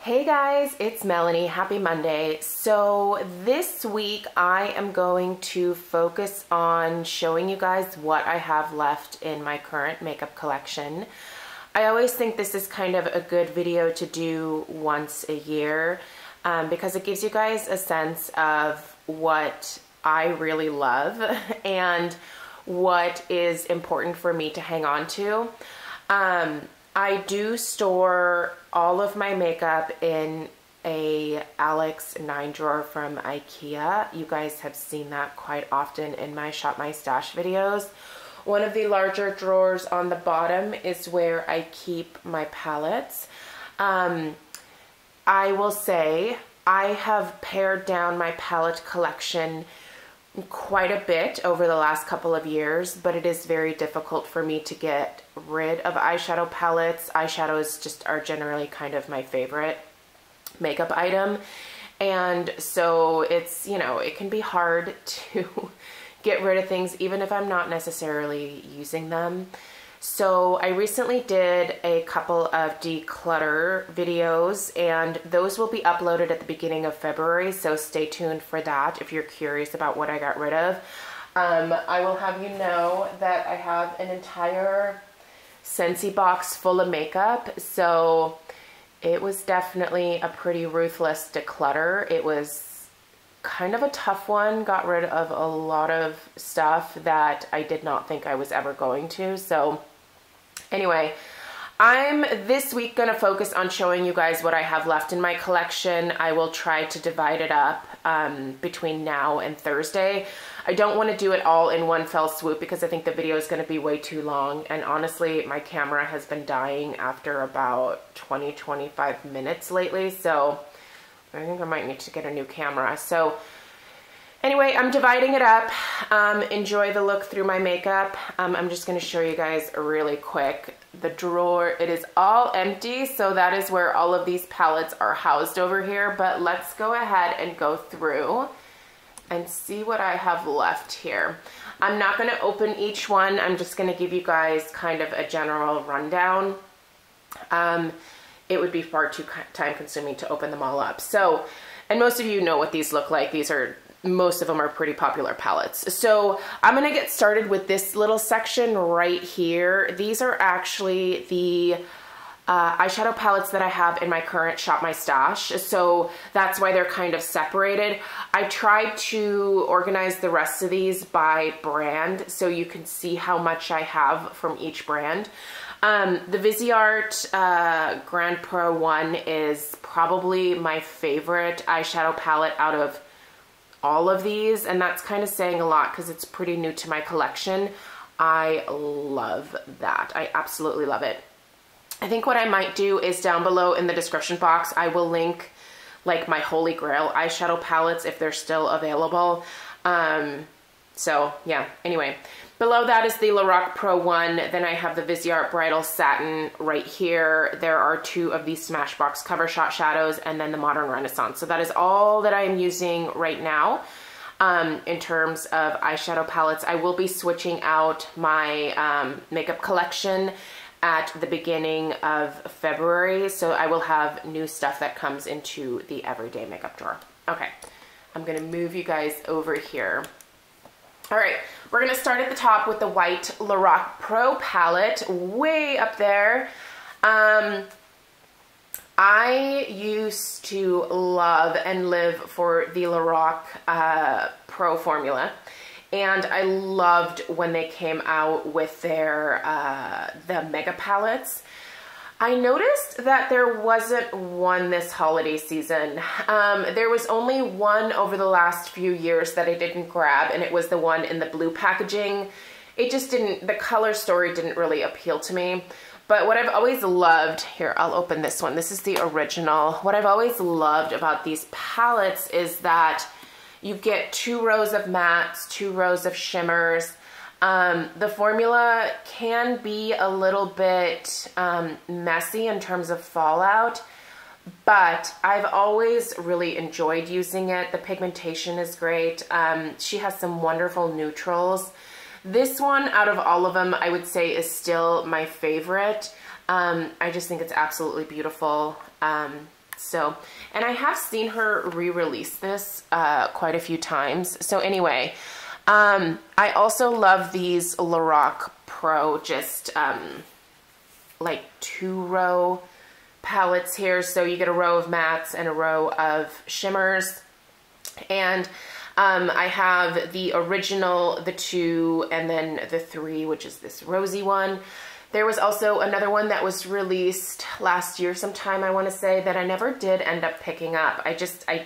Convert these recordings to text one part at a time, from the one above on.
Hey guys, it's Melanie. Happy Monday. So this week I am going to focus on showing you guys what I have left in my current makeup collection. I always think this is kind of a good video to do once a year because it gives you guys a sense of what I really love and what is important for me to hang on to. I do store all of my makeup in a Alex 9 drawer from IKEA. You guys have seen that quite often in my Shop My Stash videos. One of the larger drawers on the bottom is where I keep my palettes. I will say I have pared down my palette collection quite a bit over the last couple of years, but it is very difficult for me to get rid of eyeshadow palettes. Eyeshadows just are generally kind of my favorite makeup item, and so it's, you know, it can be hard to get rid of things even if I'm not necessarily using them. So I recently did a couple of declutter videos, and those will be uploaded at the beginning of February, so stay tuned for that if you're curious about what I got rid of. I will have you know that I have an entire Scentsy box full of makeup, so it was definitely a pretty ruthless declutter. It was kind of a tough one, got rid of a lot of stuff that I did not think I was ever going to. So anyway, I'm this week going to focus on showing you guys what I have left in my collection. I will try to divide it up between now and Thursday. I don't want to do it all in one fell swoop because I think the video is going to be way too long, and honestly my camera has been dying after about 20-25 minutes lately, so I think I might need to get a new camera. So anyway, I'm dividing it up. Enjoy the look through my makeup. I'm just going to show you guys really quick. The drawer, it is all empty, so that is where all of these palettes are housed over here. But let's go ahead and go through and see what I have left here. I'm not going to open each one. I'm just going to give you guys kind of a general rundown. It would be far too time consuming to open them all up. So, and most of you know what these look like. Most of them are pretty popular palettes. So I'm gonna get started with this little section right here. These are actually the eyeshadow palettes that I have in my current Shop My Stash. So that's why they're kind of separated. I tried to organize the rest of these by brand so you can see how much I have from each brand. The Viseart Grand Pro one is probably my favorite eyeshadow palette out of all of these, and that's kind of saying a lot because it's pretty new to my collection. I love that. I absolutely love it. I think what I might do is down below in the description box, I will link like my Holy Grail eyeshadow palettes if they're still available. So yeah, anyway. Below that is the Lorac Pro one. Then I have the Viseart Bridal Satin right here. There are two of these Smashbox Cover Shot shadows, and then the Modern Renaissance. So that is all that I am using right now in terms of eyeshadow palettes. I will be switching out my makeup collection at the beginning of February. So I will have new stuff that comes into the everyday makeup drawer. Okay, I'm gonna move you guys over here. All right, we're gonna start at the top with the white Lorac Pro palette, way up there. I used to love and live for the Lorac Pro formula, and I loved when they came out with their the mega palettes. I noticed that there wasn't one this holiday season. There was only one over the last few years that I didn't grab, and it was the one in the blue packaging. It just didn't, the color story didn't really appeal to me. But what I've always loved, here, I'll open this one. This is the original. What I've always loved about these palettes is that you get 2 rows of mattes, 2 rows of shimmers. The formula can be a little bit messy in terms of fallout, but I've always really enjoyed using it. The pigmentation is great. She has some wonderful neutrals. This one, out of all of them, I would say is still my favorite. I just think it's absolutely beautiful. So, and I have seen her re-release this quite a few times. So anyway, I also love these Lorac Pro, just like 2-row palettes here. So you get a row of mattes and a row of shimmers. And I have the original, the 2, and then the 3, which is this rosy one. There was also another one that was released last year sometime, I want to say, that I never did end up picking up. I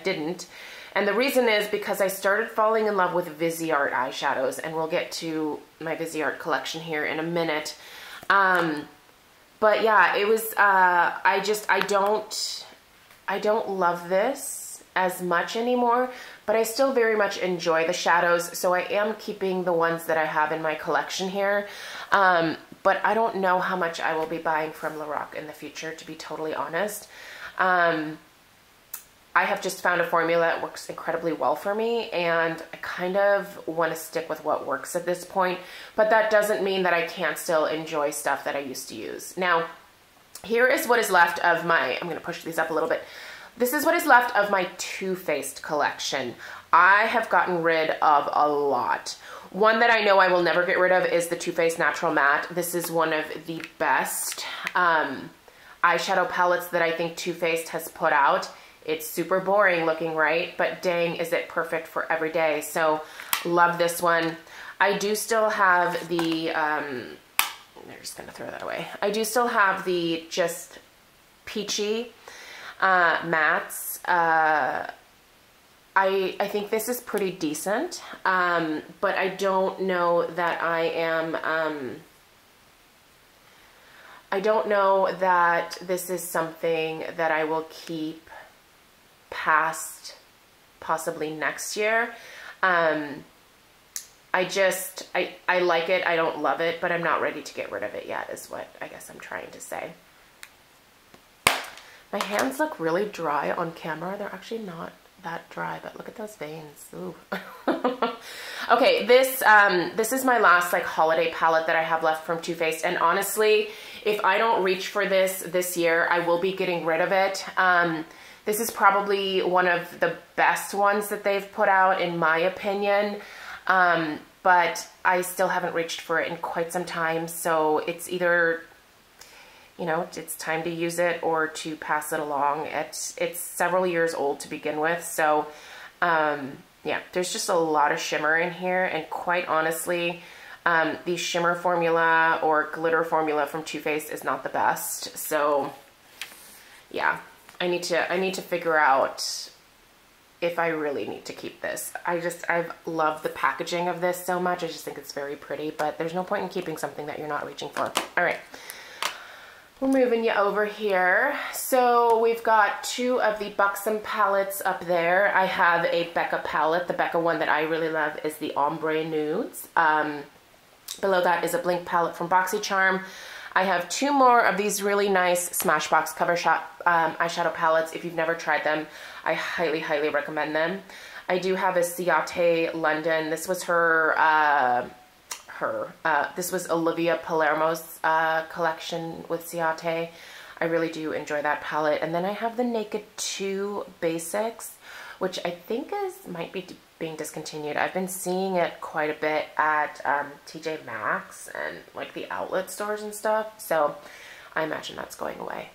didn't. And the reason is because I started falling in love with Viseart eyeshadows, and we'll get to my Viseart collection here in a minute. But yeah, it was, I don't love this as much anymore, but I still very much enjoy the shadows. So I am keeping the ones that I have in my collection here. But I don't know how much I will be buying from Lorac in the future, to be totally honest. I have just found a formula that works incredibly well for me, and I kind of want to stick with what works at this point, but that doesn't mean that I can't still enjoy stuff that I used to use. Now, here is what is left of my, I'm going to push these up a little bit. This is what is left of my Too Faced collection. I have gotten rid of a lot. One that I know I will never get rid of is the Too Faced Natural Matte. This is one of the best eyeshadow palettes that I think Too Faced has put out. It's super boring looking, right? But dang, is it perfect for every day. So love this one. I do still have the, they're just gonna throw that away. I do still have the just peachy mattes. I think this is pretty decent, but I don't know that I don't know that this is something that I will keep past possibly next year. I like it. I don't love it, but I'm not ready to get rid of it yet, is what I guess I'm trying to say. My hands look really dry on camera. They're actually not that dry, but look at those veins. Ooh. Okay, this is my last like holiday palette that I have left from Too Faced, and honestly, if I don't reach for this year, I will be getting rid of it. This is probably one of the best ones that they've put out, in my opinion, but I still haven't reached for it in quite some time, so it's either, you know, it's time to use it or to pass it along. It's several years old to begin with, so yeah, there's just a lot of shimmer in here, and quite honestly, the shimmer formula or glitter formula from Too Faced is not the best, so yeah. I need to figure out if I really need to keep this. I've loved the packaging of this so much. I just think it's very pretty, but there's no point in keeping something that you're not reaching for. All right, we're moving you over here. So we've got 2 of the Buxom palettes up there. I have a Becca palette. The Becca one that I really love is the Ombre Nudes. Below that is a Blink palette from Boxycharm. I have 2 more of these really nice Smashbox Cover Shop eyeshadow palettes. If you've never tried them, I highly, highly recommend them. I do have a Ciate London. This was this was Olivia Palermo's collection with Ciate. I really do enjoy that palette. And then I have the Naked 2 Basics, which I think might be being discontinued. I've been seeing it quite a bit at TJ Maxx and like the outlet stores and stuff, so I imagine that's going away.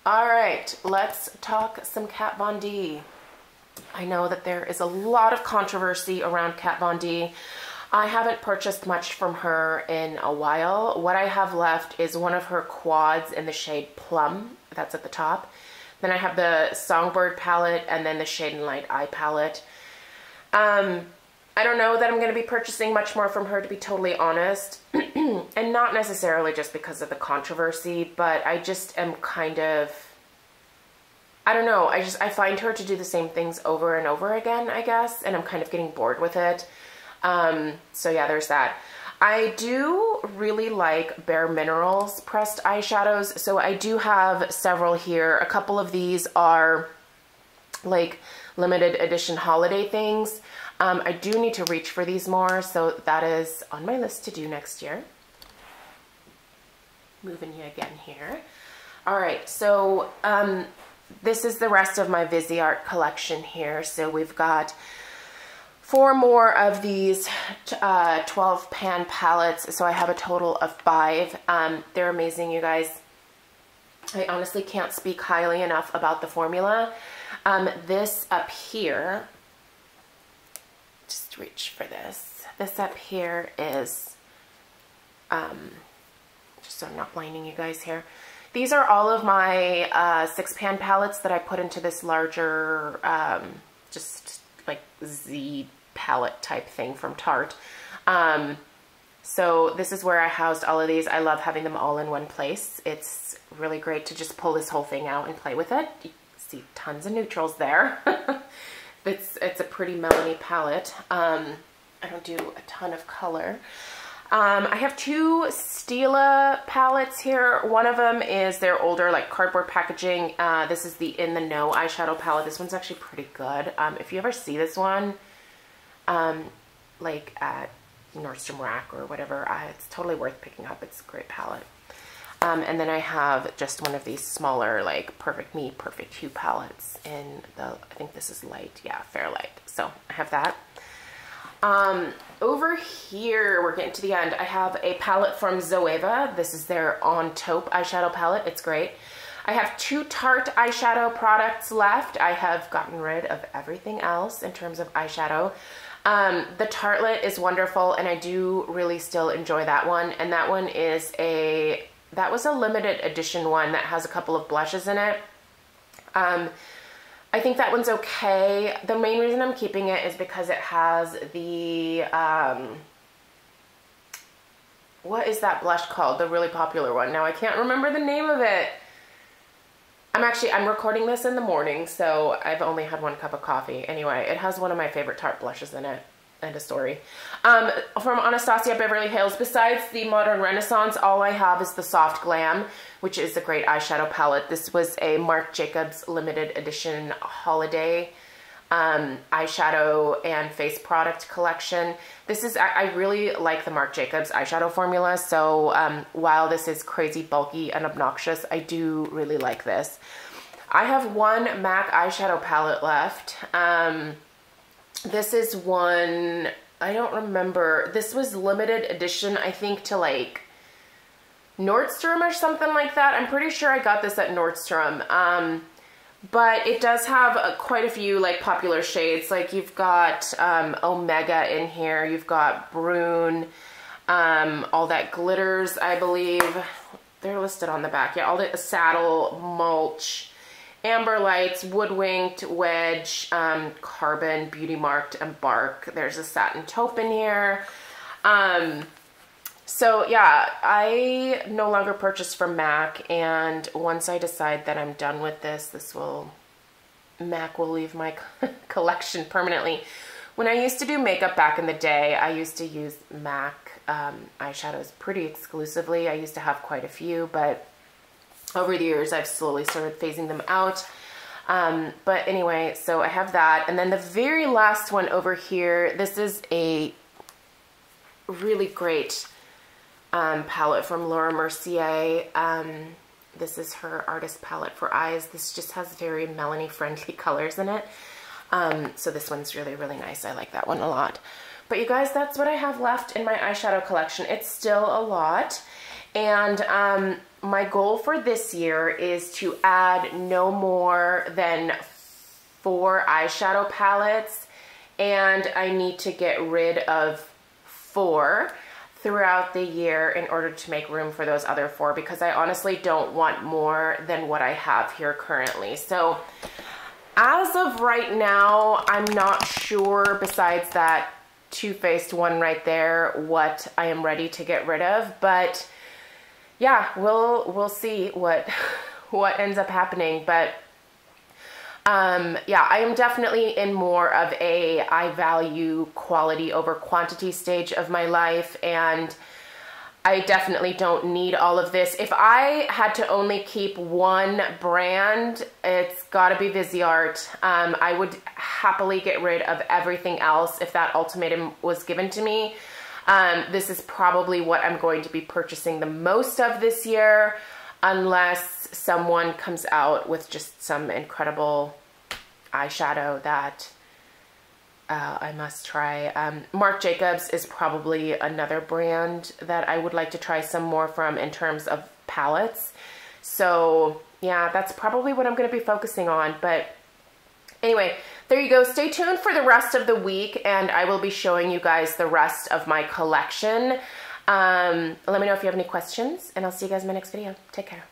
All right, let's talk some Kat Von D. I know that there is a lot of controversy around Kat Von D. I haven't purchased much from her in a while. What I have left is one of her quads in the shade Plum. That's at the top. Then I have the Songbird palette and then the Shade and Light Eye palette. I don't know that I'm going to be purchasing much more from her, to be totally honest. And not necessarily just because of the controversy, but I just am kind of, I don't know, I find her to do the same things over and over again, I guess, and I'm kind of getting bored with it. So yeah, there's that. I do really like Bare Minerals pressed eyeshadows, so I do have several here. A couple of these are like limited edition holiday things. I do need to reach for these more, so that is on my list to do next year. Moving you again here. All right, so this is the rest of my Viseart collection here. So we've got 4 more of these 12 pan palettes. So I have a total of 5. They're amazing, you guys. I honestly can't speak highly enough about the formula. This up here, just reach for this. This up here is, just so I'm not blinding you guys here. These are all of my 6 pan palettes that I put into this larger, just like Z palette type thing from Tarte. So this is where I housed all of these. I love having them all in one place. It's really great to just pull this whole thing out and play with it. You see tons of neutrals there. It's a pretty melony palette. I don't do a ton of color. I have 2 Stila palettes here. One of them is their older like cardboard packaging. This is the In the Know eyeshadow palette. This one's actually pretty good. If you ever see this one, like at Nordstrom Rack or whatever, it's totally worth picking up. It's a great palette. And then I have just one of these smaller like Perfect Me, Perfect Hue palettes in the, I think this is light, yeah, fair light. So I have that. Over here, we're getting to the end. I have a palette from Zoeva. This is their On Taupe eyeshadow palette. It's great. I have 2 Tarte eyeshadow products left. I have gotten rid of everything else in terms of eyeshadow. The Tartelette is wonderful, and I do really still enjoy that one. And that one is that was a limited edition one that has a couple of blushes in it. I think that one's okay. The main reason I'm keeping it is because it has the, what is that blush called? The really popular one. Now I can't remember the name of it. I'm recording this in the morning, so I've only had 1 cup of coffee. Anyway, it has one of my favorite Tarte blushes in it. End of story. From Anastasia Beverly Hills, besides the Modern Renaissance, all I have is the Soft Glam, which is a great eyeshadow palette. This was a Marc Jacobs limited edition holiday eyeshadow and face product collection. This is, I really like the Marc Jacobs eyeshadow formula, so while this is crazy bulky and obnoxious, I do really like this. I have 1 MAC eyeshadow palette left. This is one, I don't remember, this was limited edition, I think, to like Nordstrom or something like that. I'm pretty sure I got this at Nordstrom. But it does have quite a few like popular shades. Like you've got Omega in here, you've got Brune, all that glitters, I believe. They're listed on the back. Yeah, all the Saddle, Mulch, Amber Lights, Woodwinked, Wedge, Carbon, Beauty Marked, and Bark. There's a Satin Taupe in here. So yeah, I no longer purchase from MAC, and once I decide that I'm done with this, MAC will leave my collection permanently. When I used to do makeup back in the day, I used to use MAC eyeshadows pretty exclusively. I used to have quite a few, but over the years, I've slowly started phasing them out. But anyway, so I have that. And then the very last one over here, this is a really great palette from Laura Mercier. This is her artist palette for eyes. This just has very melony friendly colors in it. So this one's really, really nice. I like that one a lot. But you guys, that's what I have left in my eyeshadow collection. It's still a lot. And my goal for this year is to add no more than 4 eyeshadow palettes, and I need to get rid of 4 throughout the year in order to make room for those other 4, because I honestly don't want more than what I have here currently. So as of right now, I'm not sure, besides that Too Faced one right there, what I am ready to get rid of, but yeah, we'll see what ends up happening. But yeah, I am definitely in more of a I value quality over quantity stage of my life, and I definitely don't need all of this. If I had to only keep one brand, it's got to be Viseart. I would happily get rid of everything else if that ultimatum was given to me. This is probably what I'm going to be purchasing the most of this year. unless someone comes out with just some incredible eyeshadow that I must try. Marc Jacobs is probably another brand that I would like to try some more from in terms of palettes. So yeah, that's probably what I'm going to be focusing on. But anyway, there you go. Stay tuned for the rest of the week, and I will be showing you guys the rest of my collection. Let me know if you have any questions, and I'll see you guys in my next video. Take care.